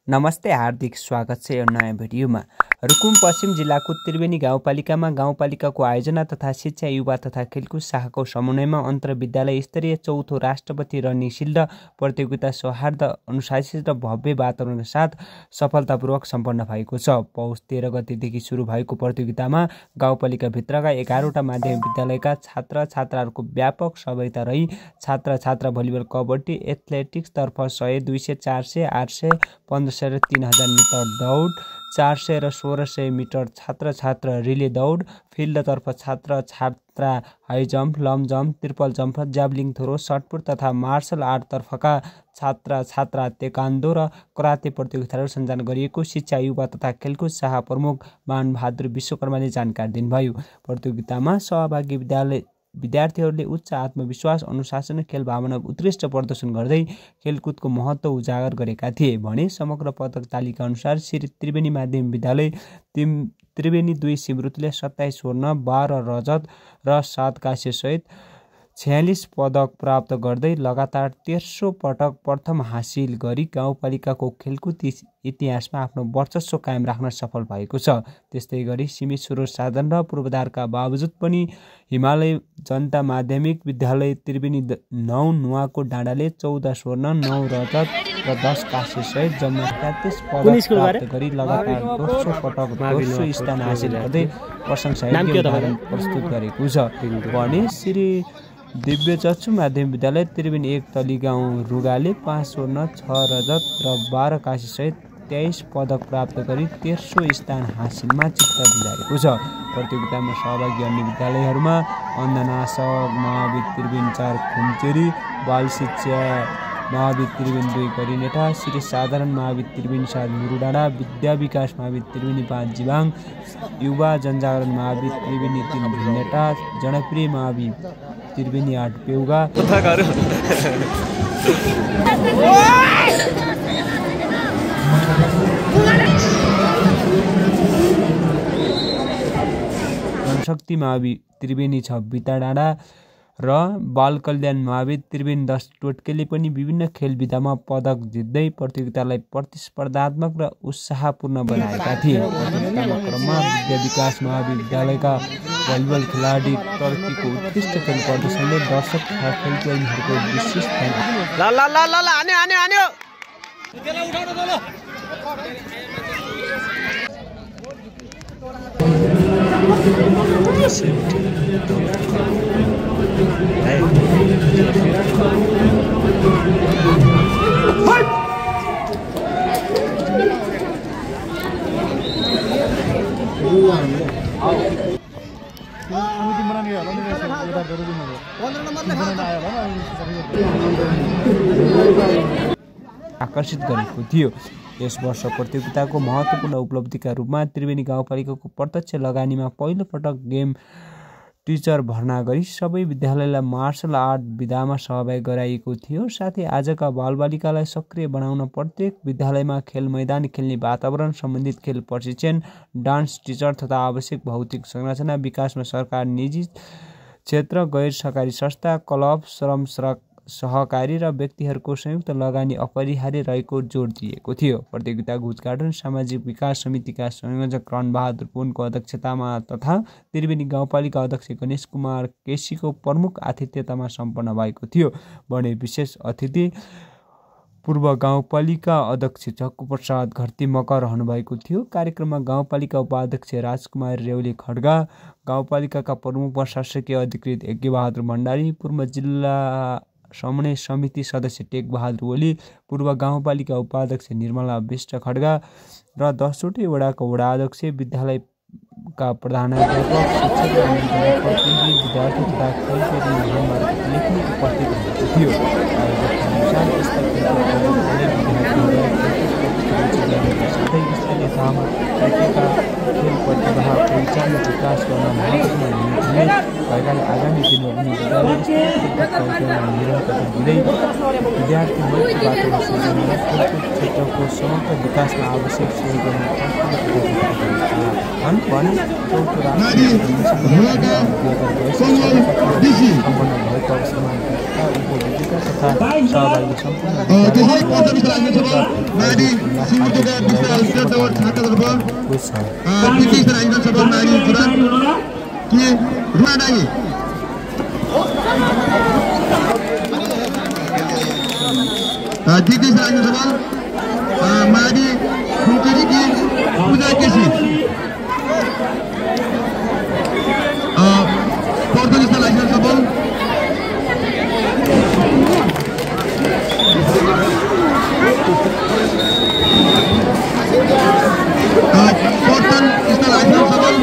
नमस्ते, हार्दिक स्वागत छ यो नयाँ भिडियोमा। रुकुम पश्चिम जिल्लाको त्रिवेणी गाउँपालिकामा गाउँपालिकाको आयोजना तथा शिक्षा युवा तथा खेलकुद शाखाको समन्वयमा अन्तर्विद्यालय स्तरीय चौथो राष्ट्रपति रनिङ सिल्ड प्रतियोगिता सौहार्द अनुशासित र भव्य वातावरणका साथ सफलतापूर्वक सम्पन्न भएको छ। पौष 13 गतेदेखि सुरु भएको प्रतियोगितामा गाउँपालिकाभित्रका 11वटा माध्यमिक विद्यालयका छात्र छात्राहरूको व्यापक सहभागिता रही छात्र छात्रा भलिबल, कबड्डी, एथलेटिक्स तर्फ 100, 200, 400, 800, 1500 र 3000 मिटर दौड, 400 र 1600 मिटर छात्र छात्रा रिले दौड, फिल्डतर्फ छात्र छात्रा high jump, long jump, triple jump, javelin throw, shot put तथा मार्शल आर्ट तर्फका छात्र छात्रा तेक्वान्डो र कराते प्रतियोगिताहरू सञ्चालन गरिएको शिक्षा युवा तथा खेलकुद शाखा प्रमुख मानबहादुर विश्वकर्माले जानकारी दिनुभयो। प्रतियोगितामा सहभागी विद्यार्थीहरूले उच्च आत्मविश्वास, अनुशासन, खेल भावना उत्कृष्ट प्रदर्शन गर्दै खेलकुदको महत्त्व उजागर गरेका थिए भने समग्र पदक तालिका अनुसार श्री त्रिवेणी माध्यमिक विद्यालय त्रिवेणी 2 सिमरुतले 27 स्वर्ण, 12 रजत र 7 काँस्य सहित 46 पदक प्राप्त गर्दै लगातार 13औं पटक प्रथम हासिल गरी गाउँपालिकाको खेलकुद इतिहासमा आफ्नो वर्चस्व कायम राख्न सफल भएको छ। त्यस्तै गरी सीमित स्रोत साधन र पूर्वाधारका बावजुद पनि हिमालय जनता माध्यमिक विद्यालय त्रिवेणी 9 नुवाको डाँडाले 14 स्वर्ण, 9 रजत र 10 काँस्य सहित जम्मा 33 पदक प्राप्त गरी लगातार दोस्रो पटक दोस्रो स्थान हासिल गर्दै प्रशंसनीय उदाहरण प्रस्तुत गरेको छ भने श्री दिव्य चक्षु माध्यमिक विद्यालय त्रिवेणी 1 तलीगाउँ रुगाले 5 स्वर्ण, 6 रजत र 12 काँस्य सहित 23 पदक प्राप्त गरी 13औं स्थान हासिलमा चित्त बुझाएको छ। प्रतियोगितामा सहभागी अन्य विद्यालयहरूमा अन्धना महाविद्यालय त्रिवेणी 4 खुम्चेरी, बाल शिक्षा महाविद्यालय त्रिवेणी 2 करिनेटा, श्री साधारण महाविद्यालय त्रिवेणी 7 मुरुडाँडा, विद्या विकास महाविद्यालय त्रिवेणी 5 जिबाङ, युवा जनजागरण महाविद्यालय त्रिवेणी 3 भिन्नेटा, जनप्रिय महाविद्यालय त्रिवेणी 8 पेउगा, जनशक्ति महाविद्यालय त्रिवेणी 6 बिताडाँडा र बाल कल्याण महाविद्यालय त्रिवेणी 10 टोटकेले पनि विभिन्न खेल विधामा पदक जित्दै प्रतियोगितालाई प्रतिस्पर्धात्मक र उत्साहपूर्ण बनाएका थिए। प्रतियोगितामा क्रममा विद्या विकास महाविद्यालयका भलिबल खेलाडी टर्कीको उत्कृष्ट खेल प्रदर्शनले दर्शक तथा खेलप्रेमीहरूको विशेष आकर्षित गरेको थियो। यस वर्ष प्रतियोगिताको महत्त्वपूर्ण उपलब्धिका रूपमा त्रिवेणी गाउँपालिकाको प्रत्यक्ष लगानीमा पहिलो पटक गेम टिचर भर्ना गरी सबै विद्यालयलाई मार्शल आर्ट विधामा सहभागी गराइएको थियो। साथै आजका बालबालिकालाई सक्रिय बनाउन प्रत्येक विद्यालयमा खेल मैदान, खेल्ने वातावरण, सम्बन्धित खेल प्रशिक्षण, डान्स टिचर तथा आवश्यक भौतिक संरचना विकासमा सरकार, निजी क्षेत्र, गैर सरकारी संस्था, क्लब, श्रम सहकारी र व्यक्तिहरूको संयुक्त लगानी अपरिहार्य रहेको जोड दिएको थियो। प्रतियोगिताको उद्घाटन सामाजिक विकास समितिका संयोजक रणबहादुर पुनको अध्यक्षतामा तथा त्रिवेणी गाउँपालिका अध्यक्ष गणेश कुमार केसीको प्रमुख आतिथ्यतामा सम्पन्न भएको थियो भने विशेष अतिथि पूर्व गाउँपालिका अध्यक्ष चक्कु प्रसाद घरती मकर रहनुभएको थियो। कार्यक्रममा गाउँपालिका उपाध्यक्ष राजकुमार रेवली खड्गा, गाउँपालिकाका प्रमुख प्रशासकीय अधिकृत यज्ञबहादुर भण्डारी, पूर्व जिल्ला समन्वय समिति सदस्य टेक बहादुर ओली, पूर्व गाउँपालिका उपाध्यक्ष निर्मला विष्ट खड्गा र 10वटै वडाका वडाध्यक्ष, विद्यालयका प्रधानाध्यापक, शिक्षक र जनप्रतिनिधि, विद्यार्थी तथा खेलप्रेमी लेख्नुको उपस्थित रहेको थियो। आयोजकअनुसार यस्ता साथै स्थानीय तहमा खेल प्रतिभा पहिचान र विकास गर्न महत्त्वपूर्ण भूमिका भएकाले आगामी दिनमा उनी विद्यालय निरन्तरता दिँदै विद्यार्थी मैत्री वातावरण सृजना र खेलकुद क्षेत्रको समग्र विकासमा आवश्यक सहयोग गर्न भने चौथो राष्ट्रिय सम्पन्न भएको अवसरमा उपभोक्ता तथा सहभागी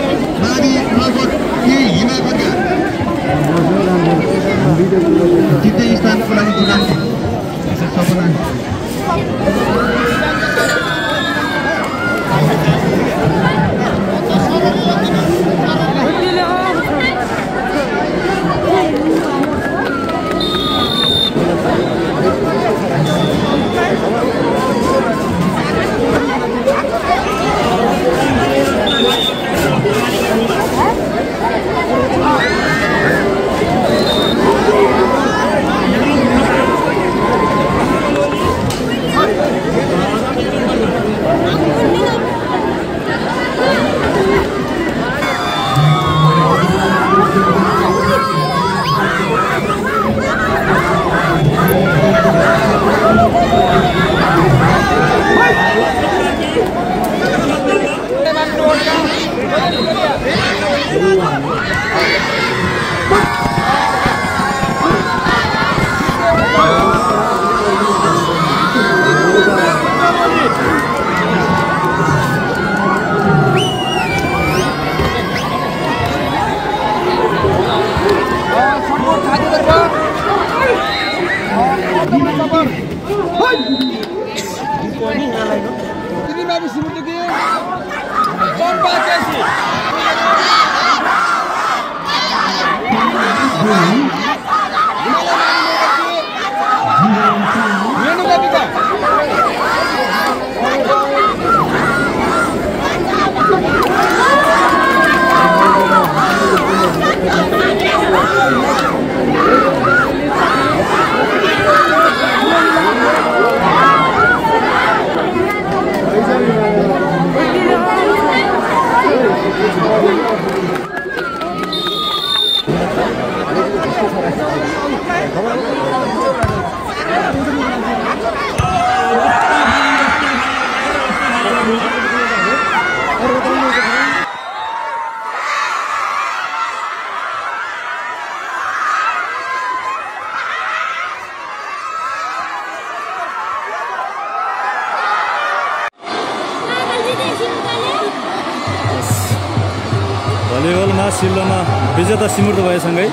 भलिबलमा सिल्लोमा विजेता सिमुर्त भएसँगै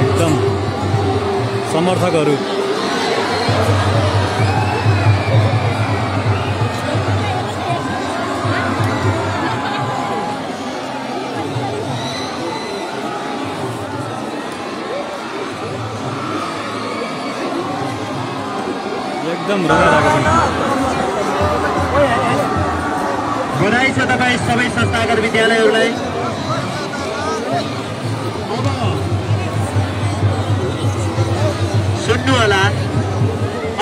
एकदम समर्थकहरू एकदम रमाइरहेको छ। बधाई छ तपाईँ सबै संस्थागत विद्यालयहरूलाई। सुन्नु होला,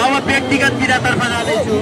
अब व्यक्तिगत विधातर्फ जाँदैछु।